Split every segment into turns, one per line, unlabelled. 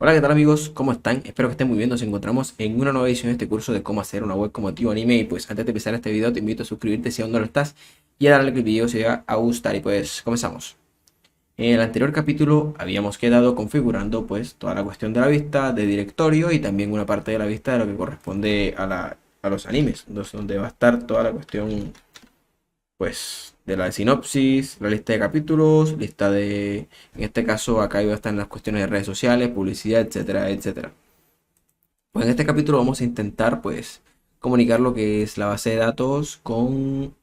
Hola, ¿qué tal amigos? ¿Cómo están? Espero que estén muy bien. Nos encontramos en una nueva edición de este curso de cómo hacer una web como Tío Anime. Y pues antes de empezar este video te invito a suscribirte si aún no lo estás y a darle que el video se llega a gustar. Y pues comenzamos. En el anterior capítulo habíamos quedado configurando pues toda la cuestión de la vista, de directorio y también una parte de la vista de lo que corresponde a los animes, donde va a estar toda la cuestión pues de la sinopsis, la lista de capítulos, lista de, en este caso acá iba a estar en las cuestiones de redes sociales, publicidad, etcétera, etcétera. Pues en este capítulo vamos a intentar pues comunicar lo que es la base de datos con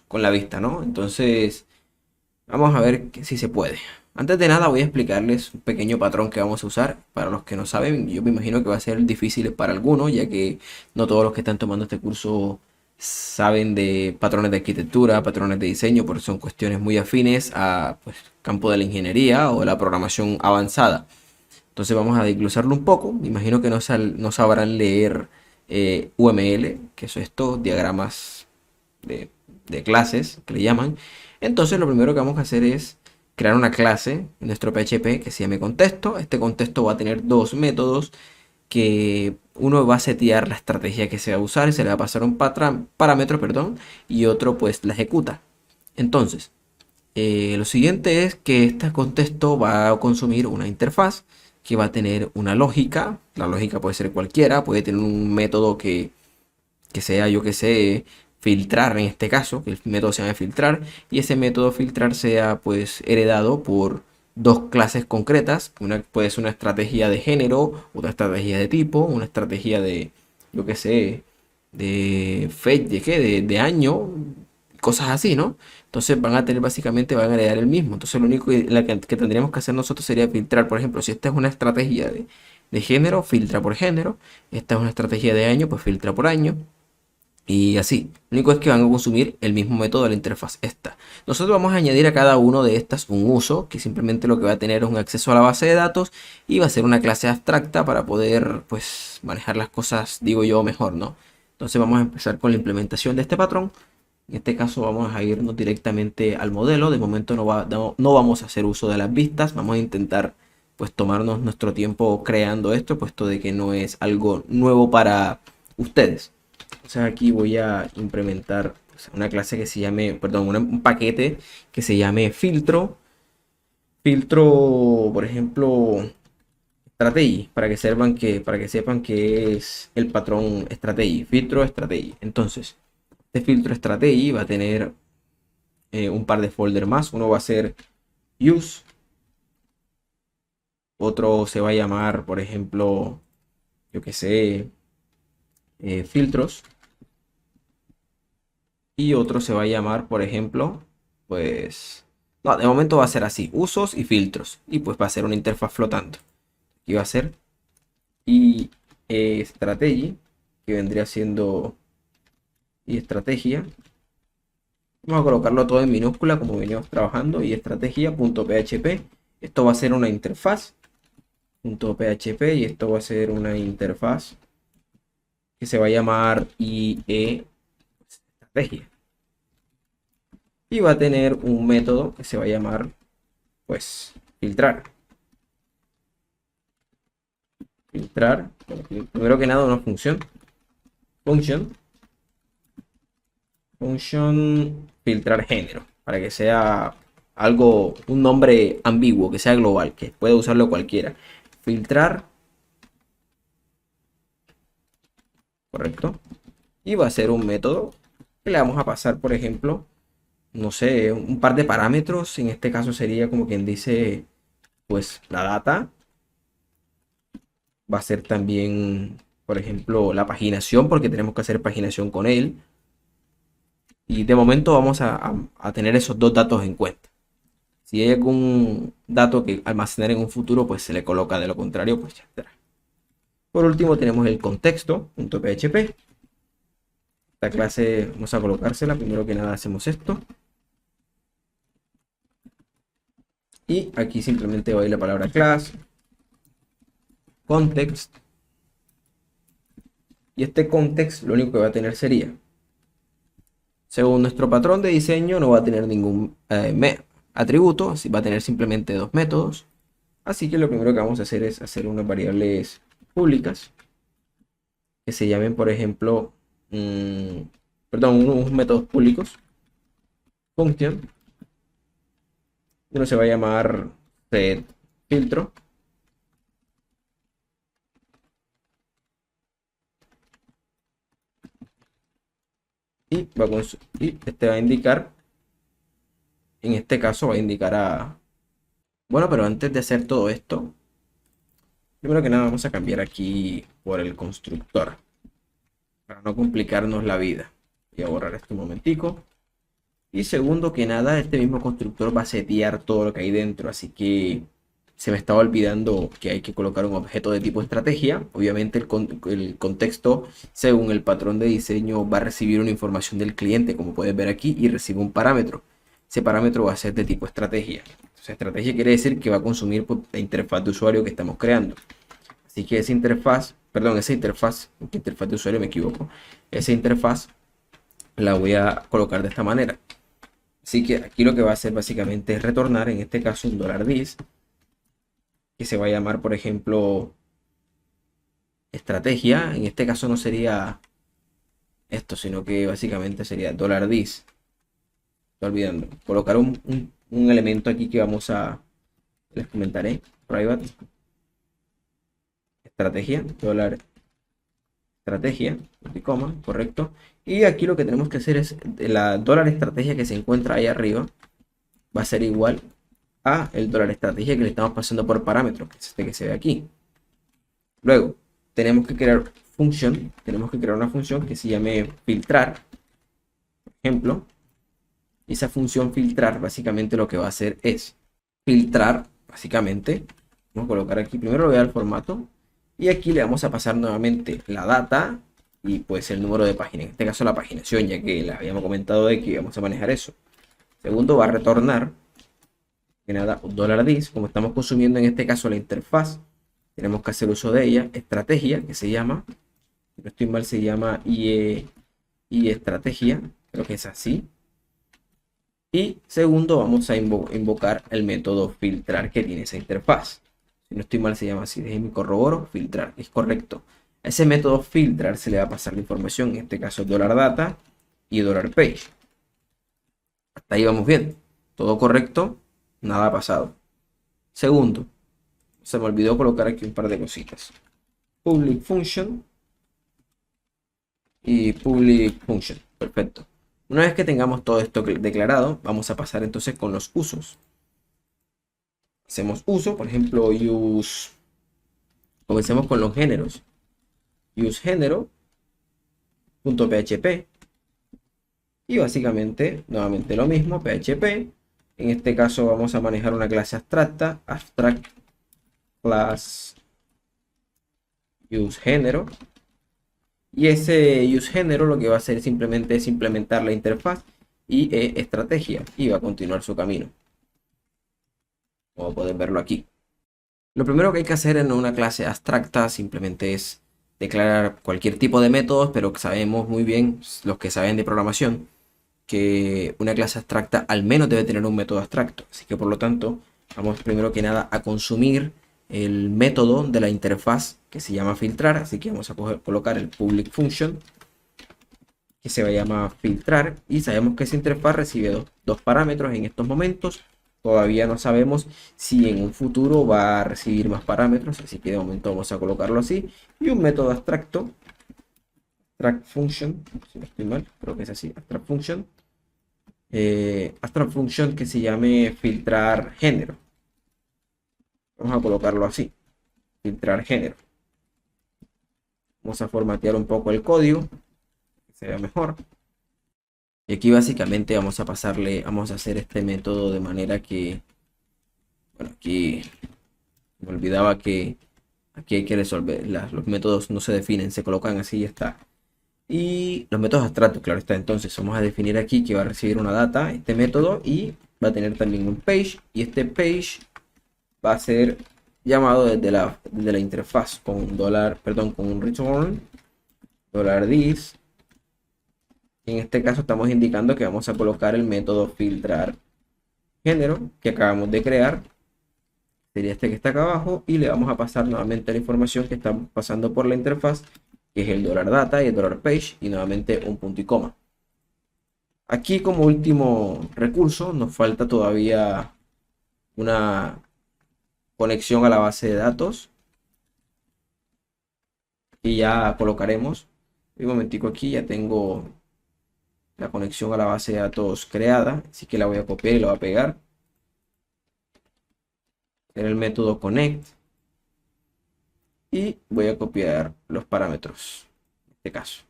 con la vista, ¿no? Entonces vamos a ver si se puede. Antes de nada voy a explicarles un pequeño patrón que vamos a usar. Para los que no saben, yo me imagino que va a ser difícil para algunos, ya que no todos los que están tomando este curso saben de patrones de arquitectura, patrones de diseño, porque son cuestiones muy afines a pues, campo de la ingeniería o de la programación avanzada. Entonces vamos a desglosarlo un poco. Me imagino que no sabrán leer UML, que son estos diagramas de, de clases que le llaman. Entonces lo primero que vamos a hacer es crear una clase en nuestro PHP que se llame contexto. Este contexto va a tener dos métodos que uno va a setear la estrategia que se va a usar y se le va a pasar un parámetro, perdón, y otro pues la ejecuta. Entonces, lo siguiente es que este contexto va a consumir una interfaz que va a tener una lógica. La lógica puede ser cualquiera, puede tener un método que sea, yo que sé, filtrar en este caso, que el método se llama filtrar, y ese método filtrar sea pues heredado por dos clases concretas. Una puede ser una estrategia de género, otra estrategia de tipo, una estrategia de, yo que sé, de fecha, de año, cosas así, ¿no? Entonces van a tener básicamente, van a heredar el mismo. Entonces lo único que tendríamos que hacer nosotros sería filtrar. Por ejemplo, si esta es una estrategia de género, filtra por género. Esta es una estrategia de año, pues filtra por año. Y así, lo único es que van a consumir el mismo método de la interfaz esta. Nosotros vamos a añadir a cada uno de estas un uso, que simplemente lo que va a tener es un acceso a la base de datos y va a ser una clase abstracta para poder, pues, manejar las cosas, digo yo, mejor, ¿no? Entonces vamos a empezar con la implementación de este patrón. En este caso vamos a irnos directamente al modelo. De momento no vamos a hacer uso de las vistas. Vamos a intentar, pues, tomarnos nuestro tiempo creando esto, puesto de que no es algo nuevo para ustedes. Entonces aquí voy a implementar pues, una clase que se llame, perdón, un paquete que se llame filtro. Filtro, por ejemplo, strategy, para que sepan que es el patrón strategy, filtro strategy. Entonces, este filtro strategy va a tener un par de folders más. Uno va a ser use, otro se va a llamar, por ejemplo, yo que sé, filtros. Y otro se va a llamar, por ejemplo, pues... No, de momento va a ser así, usos y filtros. Y pues va a ser una interfaz flotando. Y va a ser y strategy, que vendría siendo y estrategia. Vamos a colocarlo todo en minúscula como venimos trabajando. Y estrategia.php. Esto va a ser una interfaz. .php y esto va a ser una interfaz que se va a llamar IE estrategia. Y va a tener un método que se va a llamar pues filtrar. Filtrar, primero que nada una función. Function. Function filtrar género. Para que sea algo, un nombre ambiguo, que sea global, que puede usarlo cualquiera. Filtrar. Correcto. Y va a ser un método que le vamos a pasar, por ejemplo, no sé, un par de parámetros. En este caso sería como quien dice, pues la data. Va a ser también, por ejemplo, la paginación, porque tenemos que hacer paginación con él. Y de momento vamos a tener esos dos datos en cuenta. Si hay algún dato que almacenar en un futuro, pues se le coloca, de lo contrario, pues ya estará. Por último tenemos el contexto.php. Esta clase vamos a colocársela. Primero que nada hacemos esto. Y aquí simplemente va a ir la palabra class, context. Y este context lo único que va a tener sería, según nuestro patrón de diseño, no va a tener ningún atributo, así va a tener simplemente dos métodos. Así que lo primero que vamos a hacer es hacer unas variables públicas que se llamen, por ejemplo, perdón, unos métodos públicos, function, uno se va a llamar set filtro, y este va a indicar, en este caso va a indicar a... Bueno, pero antes de hacer todo esto, primero que nada vamos a cambiar aquí por el constructor, para no complicarnos la vida. Voy a borrar esto un momentico. Y segundo que nada, este mismo constructor va a setear todo lo que hay dentro, así que se me estaba olvidando que hay que colocar un objeto de tipo estrategia. Obviamente el contexto, según el patrón de diseño, va a recibir una información del cliente, como puedes ver aquí, y recibe un parámetro. Ese parámetro va a ser de tipo estrategia. Entonces, estrategia quiere decir que va a consumir, pues, la interfaz de usuario que estamos creando. Así que esa interfaz, perdón, interfaz de usuario me equivoco, esa interfaz la voy a colocar de esta manera. Así que aquí lo que va a hacer básicamente es retornar, en este caso, un $dis, que se va a llamar, por ejemplo, estrategia. En este caso no sería esto, sino que básicamente sería $dis. Estoy olvidando. Colocar un elemento aquí que vamos a, les comentaré, private, estrategia, estrategia, coma, correcto. Y aquí lo que tenemos que hacer es la estrategia que se encuentra ahí arriba va a ser igual a el estrategia que le estamos pasando por parámetro, que es este que se ve aquí. Luego tenemos que crear una función que se llame filtrar, por ejemplo. Y esa función filtrar básicamente lo que va a hacer es filtrar, básicamente. Vamos a colocar aquí, primero le voy a dar el formato. Y aquí le vamos a pasar nuevamente la data y pues el número de página. En este caso la paginación, ya que le habíamos comentado de que íbamos a manejar eso. Segundo, va a retornar, que nada, un $dis. Como estamos consumiendo en este caso la interfaz, tenemos que hacer uso de ella. Estrategia, que se llama, si no estoy mal, se llama IE estrategia. Creo que es así. Y segundo, vamos a invocar el método filtrar que tiene esa interfaz. Si no estoy mal, se llama así. Déjenme corroboro. Filtrar. Es correcto. A ese método filtrar se le va a pasar la información. En este caso, $data y $page. Hasta ahí vamos bien. Todo correcto. Nada ha pasado. Segundo, se me olvidó colocar aquí un par de cositas. Public function y public function. Perfecto. Una vez que tengamos todo esto declarado, vamos a pasar entonces con los usos. Hacemos uso, por ejemplo, use. Comencemos con los géneros. Use género.php. Y básicamente, nuevamente lo mismo, PHP. En este caso vamos a manejar una clase abstracta, abstract class use género. Y ese use género lo que va a hacer simplemente es implementar la interfaz y estrategia y va a continuar su camino. Como pueden verlo aquí. Lo primero que hay que hacer en una clase abstracta simplemente es declarar cualquier tipo de métodos, pero sabemos muy bien, los que saben de programación, que una clase abstracta al menos debe tener un método abstracto. Así que por lo tanto, vamos primero que nada a consumir el método de la interfaz que se llama filtrar. Así que vamos a colocar el public function que se va a llamar filtrar. Y sabemos que esa interfaz recibe dos parámetros en estos momentos. Todavía no sabemos si en un futuro va a recibir más parámetros, así que de momento vamos a colocarlo así. Y un método abstracto, abstract function, si no estoy mal, creo que es así, abstract function que se llame filtrar género. Vamos a colocarlo así, filtrar género. Vamos a formatear un poco el código, que se vea mejor. Y aquí básicamente vamos a hacer este método de manera que, bueno, aquí me olvidaba que aquí hay que resolver, los métodos no se definen, se colocan así y ya está. Y los métodos abstractos, claro está. Entonces vamos a definir aquí que va a recibir una data, este método, y va a tener también un page. Y este page va a ser llamado desde la interfaz con con un return $dis. En este caso estamos indicando que vamos a colocar el método filtrar género que acabamos de crear. sería este que está acá abajo, y le vamos a pasar nuevamente la información que está pasando por la interfaz, que es el $data y el $page, y nuevamente un punto y coma. Aquí, como último recurso, nos falta todavía una conexión a la base de datos, y ya colocaremos. Un momentico, aquí ya tengo la conexión a la base de datos creada, así que la voy a copiar y la voy a pegar en el método connect, y voy a copiar los parámetros en este caso.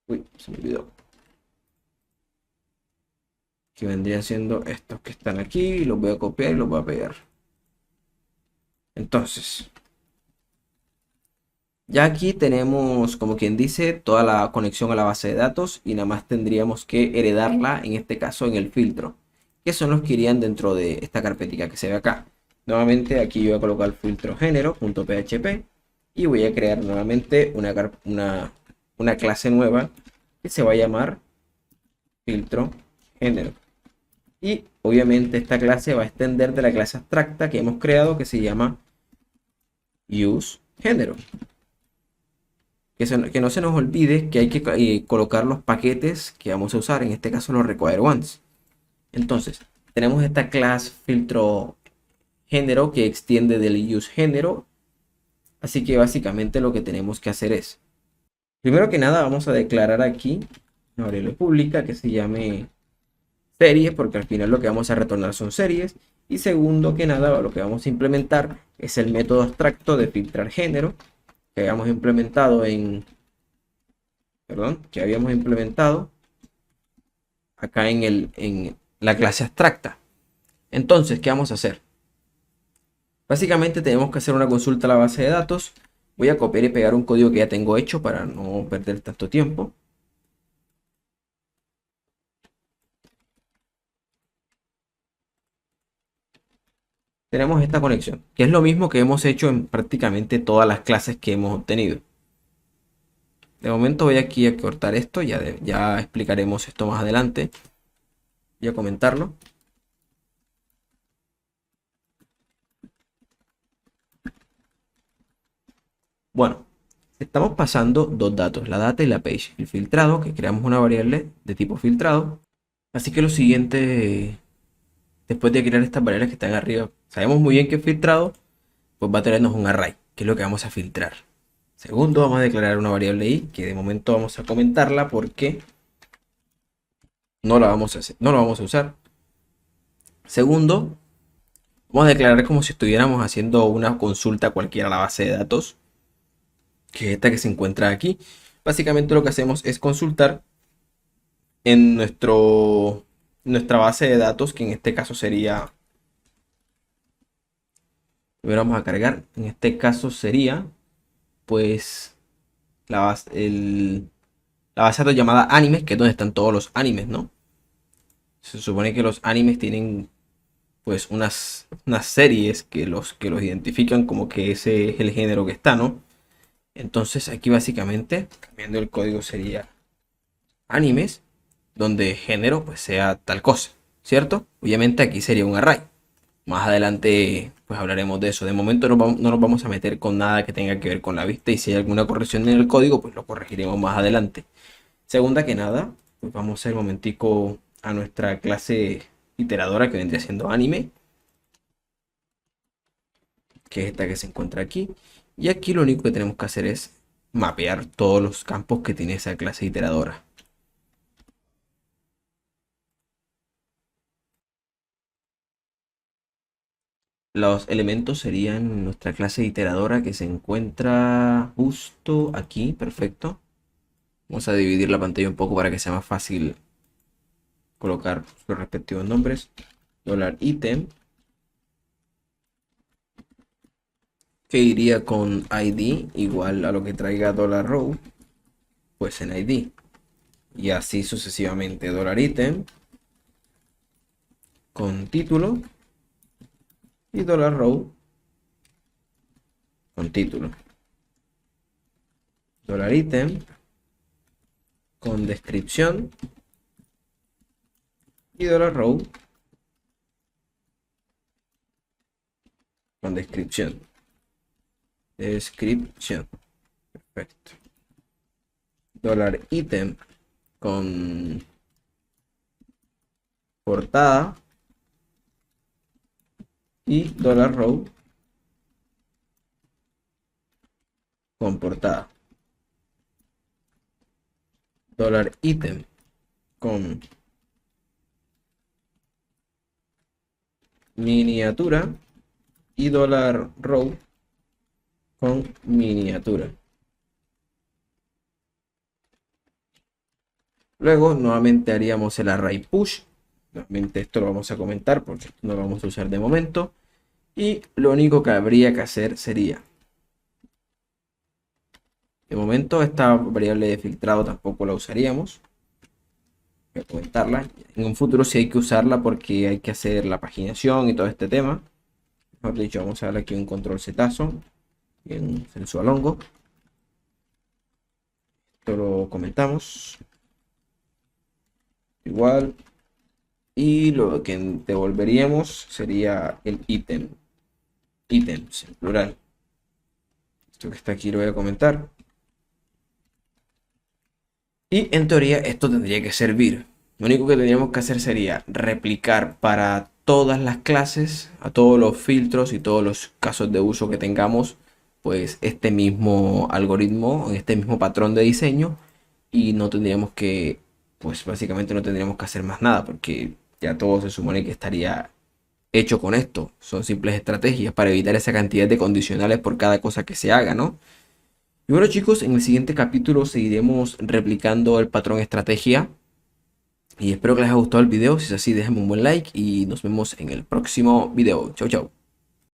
Uy, se me olvidó. Que vendrían siendo estos que están aquí, y los voy a copiar y los voy a pegar. Entonces, ya aquí tenemos, como quien dice, toda la conexión a la base de datos, y nada más tendríamos que heredarla, en este caso en el filtro, que son los que irían dentro de esta carpetita que se ve acá. Nuevamente aquí yo voy a colocar el filtro género.php, y voy a crear nuevamente una clase nueva que se va a llamar filtro género. Y obviamente esta clase va a extender de la clase abstracta que hemos creado, que se llama useGénero. Que no se nos olvide que hay que colocar los paquetes que vamos a usar, en este caso los require ones. Entonces, tenemos esta clase filtro género que extiende del useGénero. Así que básicamente lo que tenemos que hacer es, primero que nada, vamos a declarar aquí una variable pública que se llame series, porque al final lo que vamos a retornar son series. Y segundo que nada, lo que vamos a implementar es el método abstracto de filtrar género que habíamos implementado acá en la clase abstracta. Entonces, ¿qué vamos a hacer? Básicamente tenemos que hacer una consulta a la base de datos. Voy a copiar y pegar un código que ya tengo hecho para no perder tanto tiempo. Tenemos esta conexión, que es lo mismo que hemos hecho en prácticamente todas las clases que hemos obtenido. De momento voy aquí a cortar esto, ya explicaremos esto más adelante. Voy a comentarlo. Bueno, estamos pasando dos datos, la data y la page. El filtrado, que creamos una variable de tipo filtrado. Así que lo siguiente, después de crear estas variables que están arriba, sabemos muy bien que es filtrado, pues va a tenernos un array, que es lo que vamos a filtrar. Segundo, vamos a declarar una variable i, que de momento vamos a comentarla porque no la vamos a hacer, no la vamos a usar. Segundo, vamos a declarar como si estuviéramos haciendo una consulta cualquiera a la base de datos, que es esta que se encuentra aquí. Básicamente lo que hacemos es consultar en nuestra base de datos, que en este caso sería, vamos a cargar, en este caso sería, pues, la base de datos llamada animes, que es donde están todos los animes, ¿no? Se supone que los animes tienen, pues, unas series que los identifican como que ese es el género que está, ¿no? Entonces aquí básicamente, cambiando el código, sería animes, donde género pues sea tal cosa, ¿cierto? Obviamente aquí sería un array. Más adelante pues hablaremos de eso. De momento no nos vamos a meter con nada que tenga que ver con la vista, y si hay alguna corrección en el código pues lo corregiremos más adelante. Segunda que nada, pues vamos a ir un momentico a nuestra clase iteradora que vendría siendo anime, que es esta que se encuentra aquí. Y aquí lo único que tenemos que hacer es mapear todos los campos que tiene esa clase iteradora. Los elementos serían nuestra clase iteradora, que se encuentra justo aquí, perfecto. Vamos a dividir la pantalla un poco para que sea más fácil colocar los respectivos nombres. $item, que iría con ID igual a lo que traiga $row, pues en ID. Y así sucesivamente. $item con título y $row con título. $item con descripción y $row con descripción. Descripción. Perfecto. Dólar item con portada. Y dólar row con portada. Dólar item con miniatura y dólar row con miniatura. Luego nuevamente haríamos el array push. Nuevamente esto lo vamos a comentar porque no lo vamos a usar de momento. Y lo único que habría que hacer sería, de momento esta variable de filtrado tampoco la usaríamos. Voy a comentarla. En un futuro sí hay que usarla porque hay que hacer la paginación y todo este tema. Mejor dicho, vamos a darle aquí un control zetazo y un sensual hongo. Esto lo comentamos. Igual. Y lo que devolveríamos sería el ítem. Ítems, en plural. Esto que está aquí lo voy a comentar. Y en teoría esto tendría que servir. Lo único que tendríamos que hacer sería replicar para todas las clases, a todos los filtros y todos los casos de uso que tengamos, pues este mismo algoritmo, este mismo patrón de diseño, y no tendríamos que, pues básicamente no tendríamos que hacer más nada porque ya todo se supone que estaría hecho con esto. Son simples estrategias para evitar esa cantidad de condicionales por cada cosa que se haga, ¿no? Y bueno chicos, en el siguiente capítulo seguiremos replicando el patrón estrategia. Y espero que les haya gustado el video. Si es así, déjenme un buen like y nos vemos en el próximo video. Chau, chau.